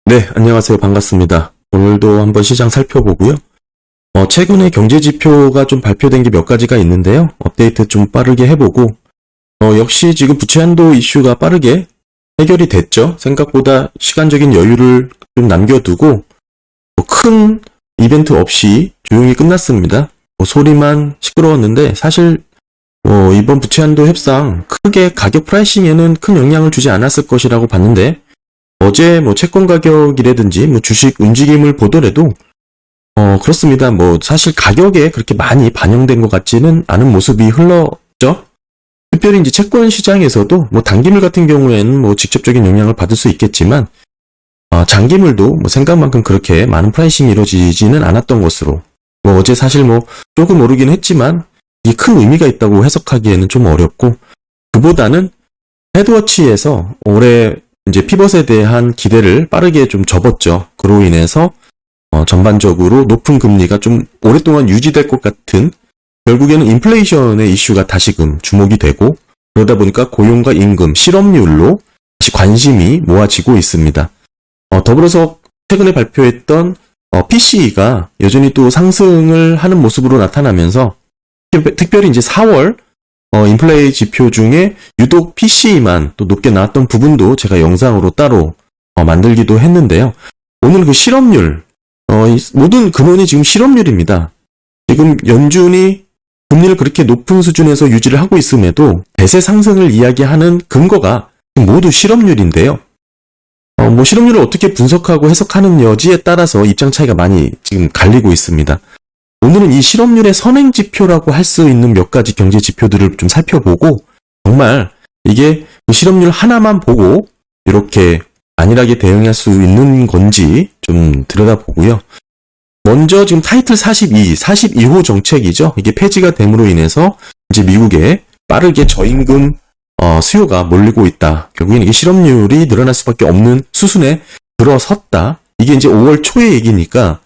네, 안녕하세요. 반갑습니다. 오늘도 한번 시장 살펴보고요. 최근에 경제 지표가 좀 발표된 게 몇 가지가 있는데요. 업데이트 좀 빠르게 해보고, 역시 지금 부채 한도 이슈가 빠르게 해결이 됐죠. 생각보다 시간적인 여유를 좀 남겨두고, 큰 이벤트 없이 조용히 끝났습니다. 소리만 시끄러웠는데, 사실, 이번 부채 한도 협상 크게 가격 프라이싱에는 큰 영향을 주지 않았을 것이라고 봤는데, 어제 채권 가격이라든지 주식 움직임을 보더라도 그렇습니다. 사실 가격에 그렇게 많이 반영된 것 같지는 않은 모습이 흘렀죠. 특별히 이제 채권 시장에서도 단기물 같은 경우에는 직접적인 영향을 받을 수 있겠지만 장기물도 생각만큼 그렇게 많은 프라이싱이 이루어지지는 않았던 것으로 어제 사실 조금 오르긴 했지만 이게 큰 의미가 있다고 해석하기에는 좀 어렵고 그보다는 헤드워치에서 올해 이제 피벗에 대한 기대를 빠르게 좀 접었죠. 그로 인해서 전반적으로 높은 금리가 좀 오랫동안 유지될 것 같은 결국에는 인플레이션의 이슈가 다시금 주목이 되고 그러다 보니까 고용과 임금, 실업률로 다시 관심이 모아지고 있습니다. 더불어서 최근에 발표했던 PCE가 여전히 또 상승을 하는 모습으로 나타나면서 특별히 이제 4월 인플레이 지표 중에 유독 PCE만 또 높게 나왔던 부분도 제가 영상으로 따로 만들기도 했는데요. 오늘 그 실업률, 모든 근원이 지금 실업률입니다. 지금 연준이 금리를 그렇게 높은 수준에서 유지를 하고 있음에도 대세 상승을 이야기하는 근거가 모두 실업률인데요. 실업률을 어떻게 분석하고 해석하는 여지에 따라서 입장 차이가 많이 지금 갈리고 있습니다. 오늘은 이 실업률의 선행지표라고 할 수 있는 몇 가지 경제 지표들을 좀 살펴보고 정말 이게 그 실업률 하나만 보고 이렇게 안일하게 대응할 수 있는 건지 좀 들여다보고요. 먼저 지금 타이틀 42호 정책이죠. 이게 폐지가 됨으로 인해서 이제 미국에 빠르게 저임금 수요가 몰리고 있다. 결국엔 이게 실업률이 늘어날 수밖에 없는 수순에 들어섰다. 이게 이제 5월 초의 얘기니까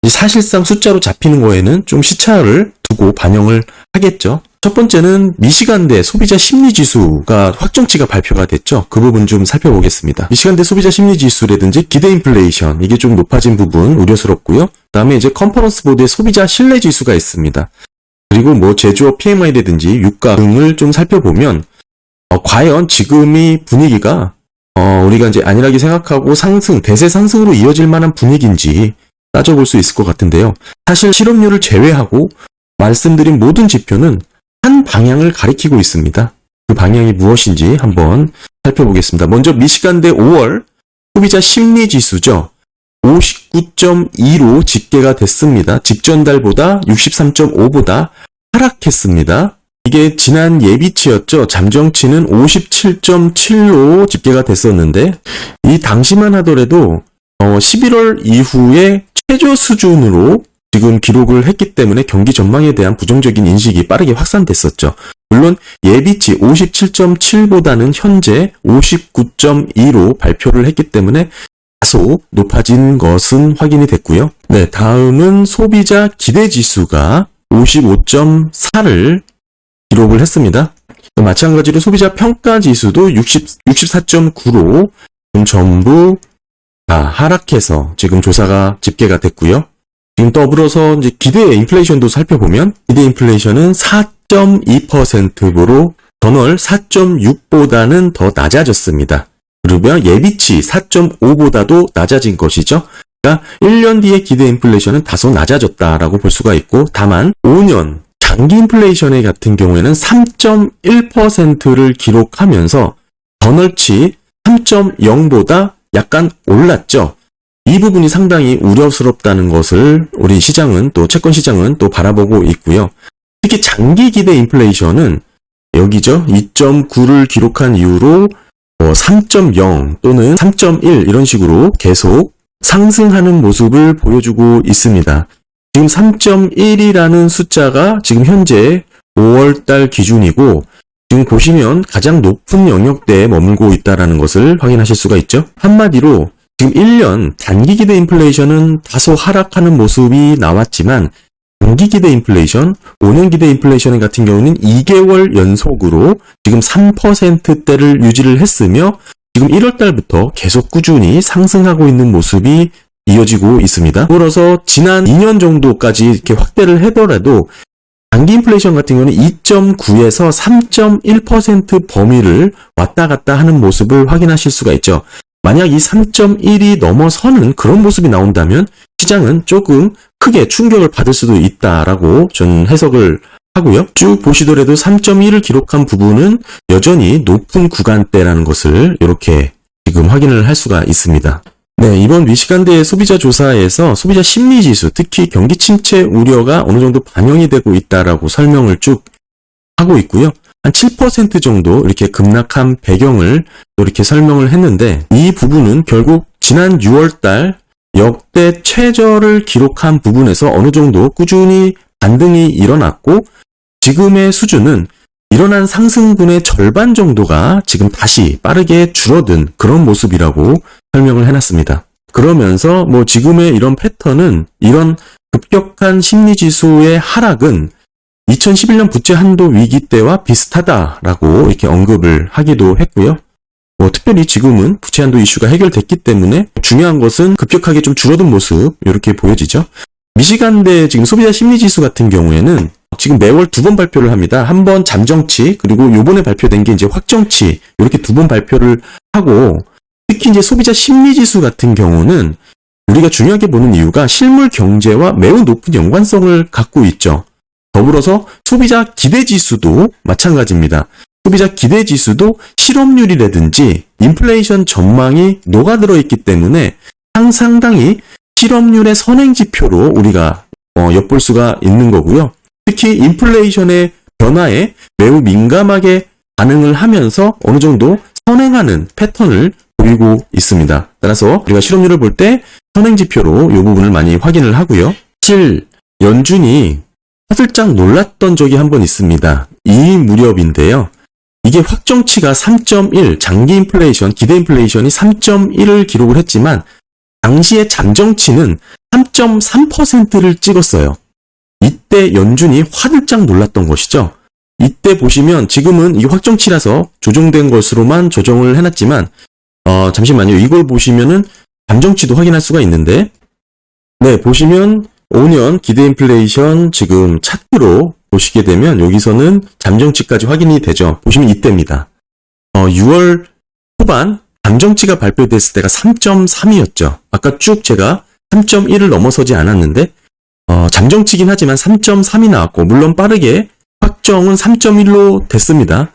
사실상 숫자로 잡히는 거에는 좀 시차를 두고 반영을 하겠죠. 첫 번째는 미시간대 소비자 심리지수가 확정치가 발표가 됐죠. 그 부분 좀 살펴보겠습니다. 미시간대 소비자 심리지수라든지 기대 인플레이션 이게 좀 높아진 부분 우려스럽고요. 그다음에 이제 컨퍼런스 보드의 소비자 신뢰지수가 있습니다. 그리고 제조업 PMI라든지 유가 등을 좀 살펴보면 과연 지금이 분위기가 우리가 이제 안일하게 생각하고 대세 상승으로 이어질 만한 분위기인지 따져볼 수 있을 것 같은데요. 사실 실업률을 제외하고 말씀드린 모든 지표는 한 방향을 가리키고 있습니다. 그 방향이 무엇인지 한번 살펴보겠습니다. 먼저 미시간대 5월 소비자 심리지수죠. 59.2로 집계가 됐습니다. 직전 달보다 63.5보다 하락했습니다. 이게 지난 예비치였죠. 잠정치는 57.7로 집계가 됐었는데 이 당시만 하더라도 11월 이후에 최저 수준으로 지금 기록을 했기 때문에 경기 전망에 대한 부정적인 인식이 빠르게 확산됐었죠. 물론 예비치 57.7보다는 현재 59.2로 발표를 했기 때문에 다소 높아진 것은 확인이 됐고요. 네, 다음은 소비자 기대지수가 55.4를 기록을 했습니다. 마찬가지로 소비자 평가지수도 64.9로 전부 하락해서 지금 조사가 집계가 됐고요. 지금 더불어서 이제 기대 인플레이션도 살펴보면 기대 인플레이션은 4.2%로 전월 4.6보다는 더 낮아졌습니다. 그러면 예비치 4.5보다도 낮아진 것이죠. 그러니까 1년 뒤에 기대 인플레이션은 다소 낮아졌다라고 볼 수가 있고 다만 5년 장기 인플레이션 같은 경우에는 3.1%를 기록하면서 전월치 3.0보다 약간 올랐죠. 이 부분이 상당히 우려스럽다는 것을 우리 시장은 또 채권 시장은 또 바라보고 있고요. 특히 장기 기대 인플레이션은 여기죠. 2.9를 기록한 이후로 3.0 또는 3.1 이런 식으로 계속 상승하는 모습을 보여주고 있습니다. 지금 3.1이라는 숫자가 지금 현재 5월달 기준이고 지금 보시면 가장 높은 영역대에 머물고 있다는 것을 확인하실 수가 있죠. 한마디로 지금 1년 단기 기대 인플레이션은 다소 하락하는 모습이 나왔지만 장기 기대 인플레이션, 5년 기대 인플레이션 같은 경우는 2개월 연속으로 지금 3%대를 유지를 했으며 지금 1월 달부터 계속 꾸준히 상승하고 있는 모습이 이어지고 있습니다. 그래서 지난 2년 정도까지 이렇게 확대를 하더라도 장기 인플레이션 같은 경우는 2.9에서 3.1% 범위를 왔다 갔다 하는 모습을 확인하실 수가 있죠. 만약 이 3.1이 넘어서는 그런 모습이 나온다면 시장은 조금 크게 충격을 받을 수도 있다라고 저는 해석을 하고요. 쭉 보시더라도 3.1을 기록한 부분은 여전히 높은 구간대라는 것을 이렇게 지금 확인을 할 수가 있습니다. 네, 이번 미시간대 소비자 조사에서 소비자 심리지수, 특히 경기 침체 우려가 어느 정도 반영이 되고 있다라고 설명을 쭉 하고 있고요. 한 7% 정도 이렇게 급락한 배경을 또 이렇게 설명을 했는데 이 부분은 결국 지난 6월달 역대 최저를 기록한 부분에서 어느 정도 꾸준히 반등이 일어났고 지금의 수준은 일어난 상승분의 절반 정도가 지금 다시 빠르게 줄어든 그런 모습이라고 설명을 해놨습니다. 그러면서 뭐 지금의 이런 패턴은 이런 급격한 심리지수의 하락은 2011년 부채 한도 위기 때와 비슷하다라고 이렇게 언급을 하기도 했고요. 뭐 특별히 지금은 부채 한도 이슈가 해결됐기 때문에 중요한 것은 급격하게 좀 줄어든 모습 이렇게 보여지죠. 미시간대 지금 소비자 심리지수 같은 경우에는 지금 매월 2번 발표를 합니다. 한 번 잠정치 그리고 요번에 발표된 게 이제 확정치 이렇게 2번 발표를 하고 특히 이제 소비자 심리지수 같은 경우는 우리가 중요하게 보는 이유가 실물 경제와 매우 높은 연관성을 갖고 있죠. 더불어서 소비자 기대지수도 마찬가지입니다. 소비자 기대지수도 실업률이라든지 인플레이션 전망이 녹아들어 있기 때문에 상당히 실업률의 선행지표로 우리가 엿볼 수가 있는 거고요. 특히 인플레이션의 변화에 매우 민감하게 반응을 하면서 어느 정도 선행하는 패턴을 보이고 있습니다. 따라서 우리가 실업률을 볼 때 선행지표로 이 부분을 많이 확인을 하고요. 사실 연준이 화들짝 놀랐던 적이 한 번 있습니다. 이 무렵인데요. 이게 확정치가 3.1, 장기 인플레이션, 기대 인플레이션이 3.1을 기록을 했지만 당시의 잠정치는 3.3%를 찍었어요. 이때 연준이 화들짝 놀랐던 것이죠. 이때 보시면 지금은 이 확정치라서 조정된 것으로만 조정을 해놨지만 잠시만요. 이걸 보시면은 잠정치도 확인할 수가 있는데 네, 보시면 5년 기대 인플레이션 지금 차트로 보시게 되면 여기서는 잠정치까지 확인이 되죠. 보시면 이때입니다. 6월 후반 잠정치가 발표됐을 때가 3.3이었죠. 아까 쭉 제가 3.1을 넘어서지 않았는데 잠정치긴 하지만 3.3이 나왔고 물론 빠르게 확정은 3.1로 됐습니다.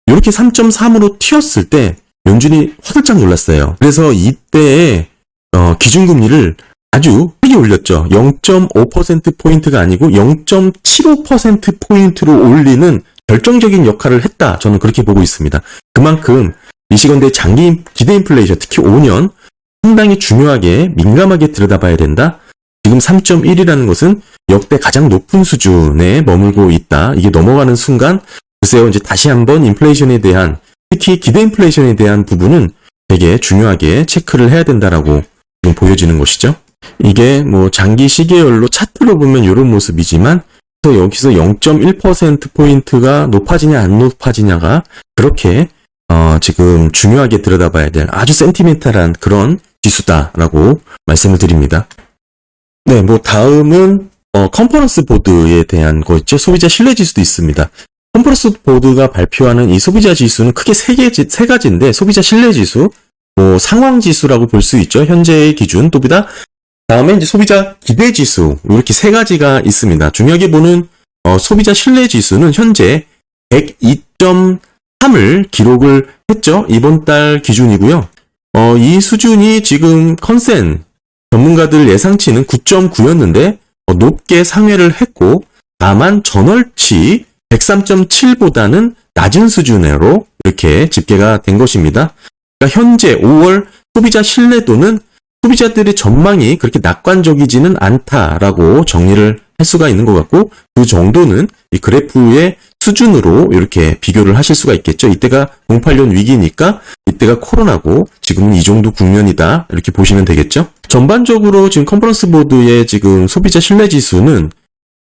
이렇게 3.3으로 튀었을 때 연준이 화들짝 놀랐어요. 그래서 이때에 기준금리를 아주 크게 올렸죠. 0.5%포인트가 아니고 0.75%포인트로 올리는 결정적인 역할을 했다. 저는 그렇게 보고 있습니다. 그만큼 미시건대 장기 기대 인플레이션, 특히 5년 상당히 중요하게 민감하게 들여다봐야 된다. 지금 3.1이라는 것은 역대 가장 높은 수준에 머물고 있다. 이게 넘어가는 순간 글쎄요 이제 다시 한번 인플레이션에 대한 특히 기대 인플레이션에 대한 부분은 되게 중요하게 체크를 해야 된다라고 지금 보여지는 것이죠. 이게 뭐 장기 시계열로 차트로 보면 이런 모습이지만 여기서 0.1%포인트가 높아지냐 안 높아지냐가 그렇게 지금 중요하게 들여다봐야 될 아주 센티멘탈한 그런 지수다라고 말씀을 드립니다. 네, 뭐 다음은 컨퍼런스 보드에 대한 거 있죠. 소비자 신뢰 지수도 있습니다. 컨퍼런스 보드가 발표하는 이 소비자 지수는 크게 세 가지인데 소비자 신뢰 지수, 뭐 상황 지수라고 볼 수 있죠. 현재의 기준 또보다 다음에 이제 소비자 기대 지수 이렇게 세 가지가 있습니다. 중요하게 보는 소비자 신뢰 지수는 현재 102.3을 기록을 했죠. 이번 달 기준이고요. 이 수준이 지금 컨센 전문가들 예상치는 9.9였는데 높게 상회를 했고 다만 전월치 103.7보다는 낮은 수준으로 이렇게 집계가 된 것입니다. 그러니까 현재 5월 소비자 신뢰도는 소비자들의 전망이 그렇게 낙관적이지는 않다라고 정리를 할 수가 있는 것 같고 그 정도는 이 그래프의 수준으로 이렇게 비교를 하실 수가 있겠죠. 이때가 08년 위기니까 이때가 코로나고 지금은 이 정도 국면이다 이렇게 보시면 되겠죠. 전반적으로 지금 컨퍼런스 보드의 지금 소비자 신뢰 지수는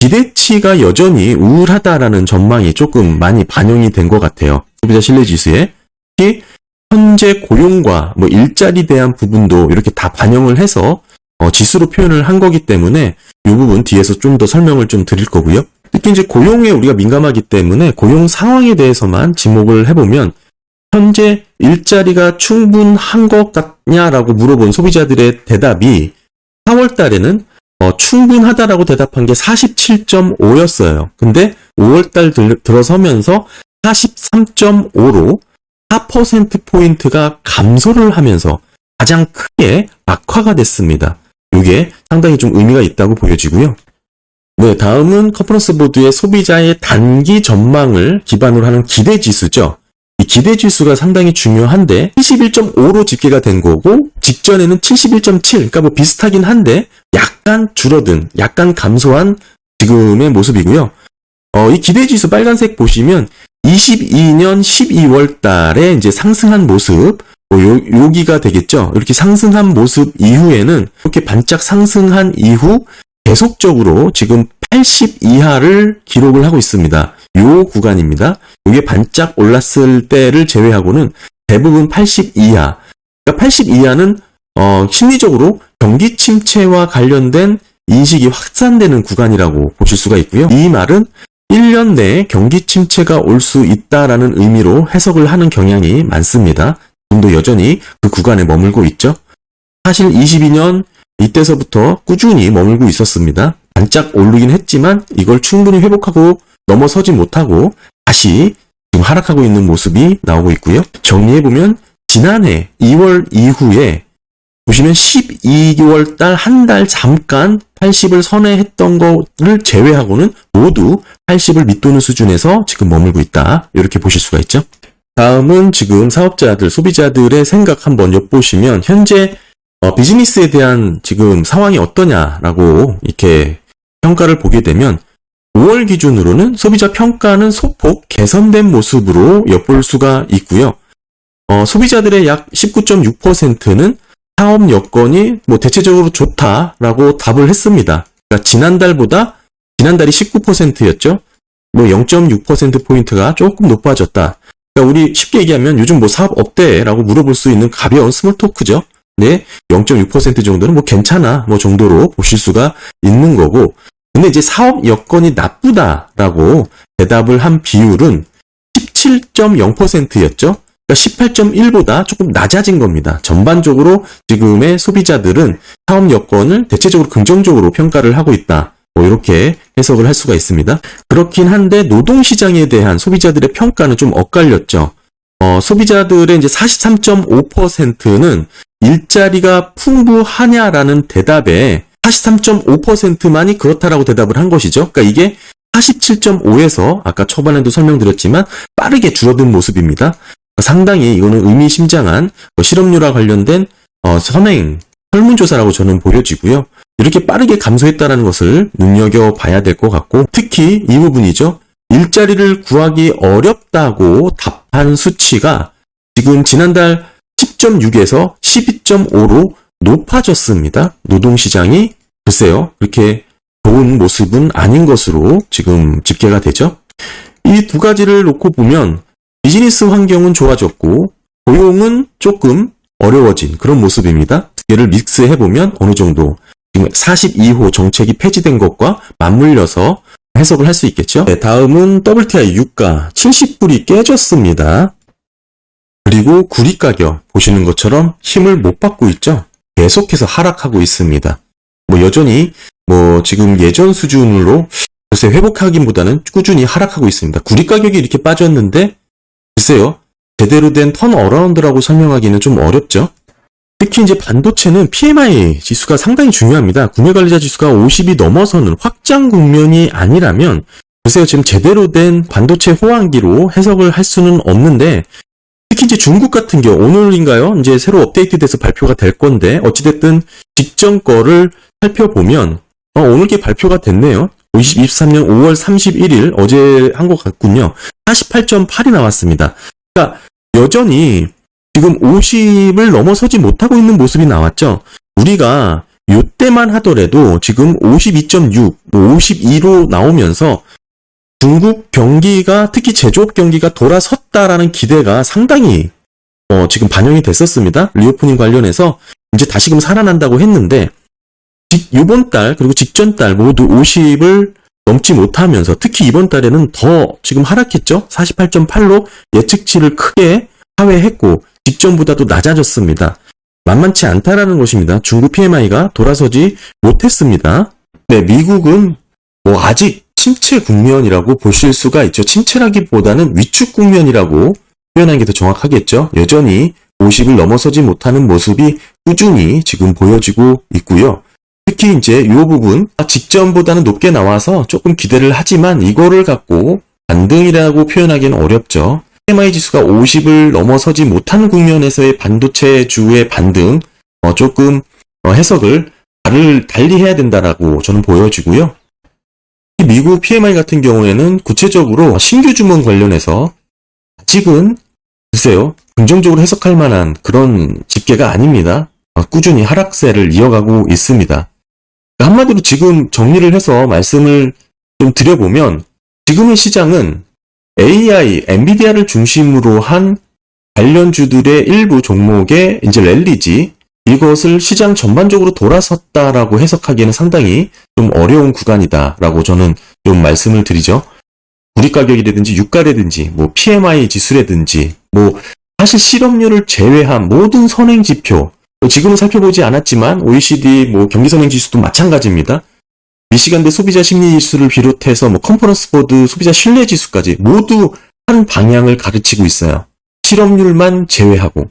기대치가 여전히 우울하다라는 전망이 조금 많이 반영이 된 것 같아요. 소비자 신뢰 지수에 특히 현재 고용과 뭐 일자리에 대한 부분도 이렇게 다 반영을 해서 지수로 표현을 한 거기 때문에 이 부분 뒤에서 좀 더 설명을 좀 드릴 거고요. 특히 이제 고용에 우리가 민감하기 때문에 고용 상황에 대해서만 지목을 해보면 현재 일자리가 충분한 것 같냐라고 물어본 소비자들의 대답이 4월 달에는 충분하다라고 대답한 게 47.5였어요. 근데 5월 달 들어서면서 43.5로 4%포인트가 감소를 하면서 가장 크게 악화가 됐습니다. 이게 상당히 좀 의미가 있다고 보여지고요. 네, 다음은 컨퍼런스 보드의 소비자의 단기 전망을 기반으로 하는 기대지수죠. 이 기대지수가 상당히 중요한데 71.5로 집계가 된 거고 직전에는 71.7, 그러니까 뭐 비슷하긴 한데 약간 줄어든, 약간 감소한 지금의 모습이고요. 이 기대지수 빨간색 보시면 22년 12월 달에 이제 상승한 모습, 여기가 되겠죠. 이렇게 상승한 모습 이후에는 이렇게 반짝 상승한 이후 계속적으로 지금 80 이하를 기록을 하고 있습니다. 요 구간입니다. 이게 반짝 올랐을 때를 제외하고는 대부분 80 이하. 그러니까 80 이하는 심리적으로 경기 침체와 관련된 인식이 확산되는 구간이라고 보실 수가 있고요. 이 말은 1년 내에 경기 침체가 올 수 있다라는 의미로 해석을 하는 경향이 많습니다. 지금도 여전히 그 구간에 머물고 있죠. 사실 22년 이때서부터 꾸준히 머물고 있었습니다. 반짝 오르긴 했지만 이걸 충분히 회복하고 넘어서지 못하고 다시 지금 하락하고 있는 모습이 나오고 있고요. 정리해보면 지난해 2월 이후에 보시면 12개월 달 한 달 잠깐 80을 선회했던 거를 제외하고는 모두 80을 밑도는 수준에서 지금 머물고 있다. 이렇게 보실 수가 있죠. 다음은 지금 사업자들, 소비자들의 생각 한번 엿보시면 현재 비즈니스에 대한 지금 상황이 어떠냐라고 이렇게 평가를 보게 되면 5월 기준으로는 소비자 평가는 소폭 개선된 모습으로 엿볼 수가 있고요. 소비자들의 약 19.6%는 사업 여건이 뭐 대체적으로 좋다라고 답을 했습니다. 그러니까 지난달이 19%였죠. 뭐 0.6%포인트가 조금 높아졌다. 그러니까 우리 쉽게 얘기하면 요즘 뭐 사업 어때라고 물어볼 수 있는 가벼운 스몰 토크죠. 네, 0.6% 정도는 뭐 괜찮아 뭐 정도로 보실 수가 있는 거고, 근데 이제 사업 여건이 나쁘다라고 대답을 한 비율은 17.0%였죠. 그러니까 18.1보다 조금 낮아진 겁니다. 전반적으로 지금의 소비자들은 사업 여건을 대체적으로 긍정적으로 평가를 하고 있다. 뭐 이렇게 해석을 할 수가 있습니다. 그렇긴 한데 노동시장에 대한 소비자들의 평가는 좀 엇갈렸죠. 소비자들의 이제 43.5%는 일자리가 풍부하냐라는 대답에 43.5%만이 그렇다라고 대답을 한 것이죠. 그러니까 이게 47.5에서 아까 초반에도 설명드렸지만 빠르게 줄어든 모습입니다. 상당히 이거는 의미심장한 실업률과 관련된 설문조사라고 저는 보여지고요. 이렇게 빠르게 감소했다는 것을 눈여겨봐야 될 것 같고, 특히 이 부분이죠. 일자리를 구하기 어렵다고 답한 수치가 지금 지난달 10.6에서 12.5로 높아졌습니다. 노동시장이 글쎄요, 그렇게 좋은 모습은 아닌 것으로 지금 집계가 되죠. 이 두 가지를 놓고 보면 비즈니스 환경은 좋아졌고 고용은 조금 어려워진 그런 모습입니다. 두 개를 믹스해보면 어느 정도 지금 42호 정책이 폐지된 것과 맞물려서 해석을 할 수 있겠죠. 네, 다음은 WTI 유가 70불이 깨졌습니다. 그리고 구리 가격 보시는 것처럼 힘을 못 받고 있죠. 계속해서 하락하고 있습니다. 뭐 여전히 뭐 지금 예전 수준으로 글쎄 회복하기보다는 꾸준히 하락하고 있습니다. 구리 가격이 이렇게 빠졌는데 글쎄요, 제대로 된 턴어라운드라고 설명하기는 좀 어렵죠. 특히 이제 반도체는 PMI 지수가 상당히 중요합니다. 구매관리자 지수가 50이 넘어서는 확장 국면이 아니라면 글쎄요, 지금 제대로 된 반도체 호황기로 해석을 할 수는 없는데, 특히 이제 중국 같은 경우 오늘인가요? 이제 새로 업데이트돼서 발표가 될 건데 어찌됐든 직전 거를 살펴보면 오늘 게 발표가 됐네요. 2023년 5월 31일 어제 한 것 같군요. 48.8이 나왔습니다. 그러니까 여전히 지금 50을 넘어서지 못하고 있는 모습이 나왔죠. 우리가 요때만 하더라도 지금 52.6, 52로 나오면서 중국 경기가 특히 제조업 경기가 돌아섰다라는 기대가 상당히 지금 반영이 됐었습니다. 리오프닝 관련해서 이제 다시금 살아난다고 했는데 이번 달 그리고 직전 달 모두 50을 넘지 못하면서 특히 이번 달에는 더 지금 하락했죠. 48.8로 예측치를 크게 하회했고 직전보다도 낮아졌습니다. 만만치 않다라는 것입니다. 중국 PMI가 돌아서지 못했습니다. 네, 미국은 아직 침체 국면이라고 보실 수가 있죠. 침체라기보다는 위축 국면이라고 표현하는 게 더 정확하겠죠. 여전히 50을 넘어서지 못하는 모습이 꾸준히 지금 보여지고 있고요. 특히 이제 이 부분 직전보다는 높게 나와서 조금 기대를 하지만 이거를 갖고 반등이라고 표현하기는 어렵죠. PMI 지수가 50을 넘어서지 못하는 국면에서의 반도체주의 반등 조금 해석을 달리 해야 된다라고 저는 보여지고요. 미국 PMI 같은 경우에는 구체적으로 신규 주문 관련해서 아직은 글쎄요, 긍정적으로 해석할 만한 그런 집계가 아닙니다. 꾸준히 하락세를 이어가고 있습니다. 한마디로 지금 정리를 해서 말씀을 좀 드려보면 지금의 시장은 AI, 엔비디아를 중심으로 한 관련주들의 일부 종목의 이제 랠리지 이것을 시장 전반적으로 돌아섰다라고 해석하기에는 상당히 좀 어려운 구간이다라고 저는 좀 말씀을 드리죠. 구리 가격이라든지 유가라든지 PMI 지수라든지 사실 실업률을 제외한 모든 선행 지표 지금은 살펴보지 않았지만 OECD 경기 선행 지수도 마찬가지입니다. 미시간대 소비자 심리 지수를 비롯해서 컨퍼런스 보드 소비자 신뢰 지수까지 모두 한 방향을 가르치고 있어요. 실업률만 제외하고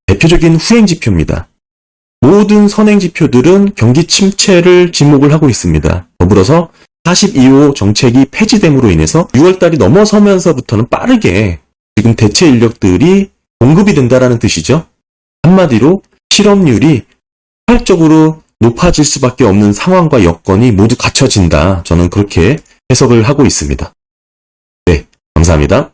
대표적인 후행 지표입니다. 모든 선행 지표들은 경기 침체를 지목을 하고 있습니다. 더불어서 42호 정책이 폐지됨으로 인해서 6월달이 넘어서면서부터는 빠르게 지금 대체 인력들이 공급이 된다라는 뜻이죠. 한마디로 실업률이 폭발적으로 높아질 수밖에 없는 상황과 여건이 모두 갖춰진다. 저는 그렇게 해석을 하고 있습니다. 네, 감사합니다.